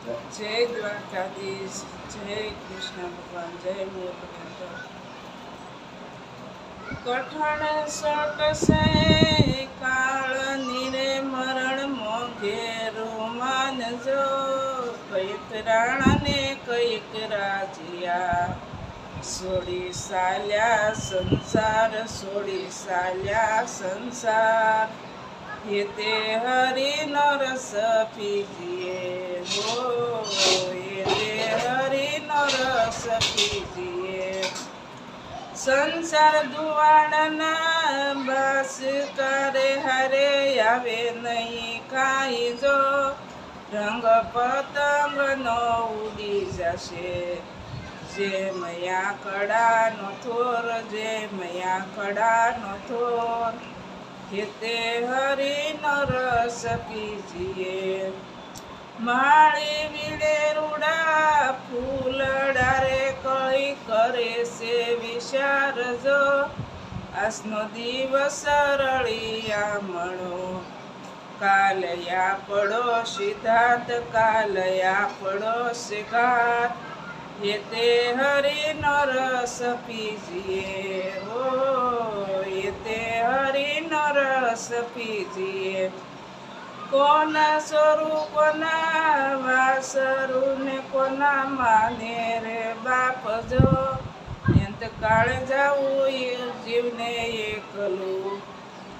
જય દ્વારકાધીશ, જય કૃષ્ણ ભગવાન, જય મુરલીધર. કઠણ સટસે કાળ નીરે મરણ મોઘે રોમાનજો, કઈક રાણાને કઈક રાજીયા, સોડી સાલ્યા સંસાર, સોડી સાલ્યા સંસાર. ये ते हरि नर पीजिए हो, ये ते हरि नर पीजिए. संसार दुआड़ना बस करे हरे आवे नहीं काई जो, रंग पतंग नो उड़ी जशे. जे मया कड़ा नो थोर, जे मया कड़ा नो थोर. ये ते हरि नरस पीजिए. माळी विड़े रूड़ा फूलड़ा रे कई करे से विचार जो, आसनो दिवस रळिया मणो. कालया पड़ो सिद्धार्थ, कालया पड़ो सिद्धार्थ. ये ते हरि नरस पीजिए हो, ये ते हरि नरस पीजिए. कोना स्वरूप ना वासरु ने कोना माने रे बाप जो, अंत काल जाऊ जीवने एकलू.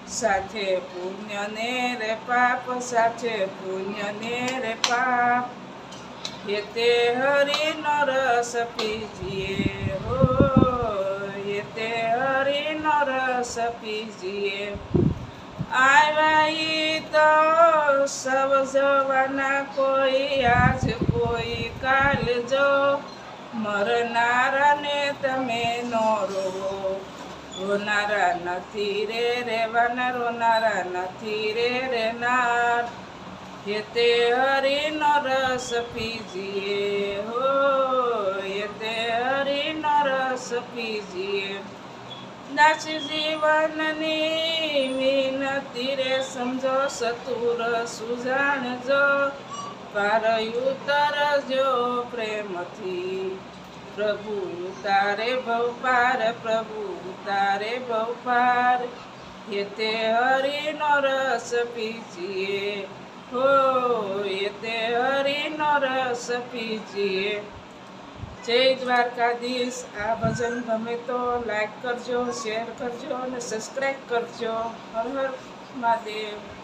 साथे पुण्य ने रे पाप, साथे पुण्य ने रे पाप. ये ते हरि नरस पीजिए हो, ये ते हरि नरस पीजिए. आवाई तो सब जवाना, कोई आज कोई काल जो, मरनारा ने तमे नो रोवो. रोनारा नथी रे रेवाना, रोनारा नथी रे रेनार. ये ते हरि नरस पीजिए हो, ये ते हरि नरस पीजिए. दास जीवन नी विनती रे समझो, सतुर सुजाणजो. पार उतर जो प्रेम थी, प्रभु उतारे भव पार, प्रभु उतारे भव पार. ये ते हरि नरस पीजिए हो, ये ते हरि नरस पीजिए. जय द्वारकाधीश. आ भजन गमे तो लाइक करजो, शेर करजो અને સબસ્ક્રાઇબ કરજો. હર હર મહાદેવ.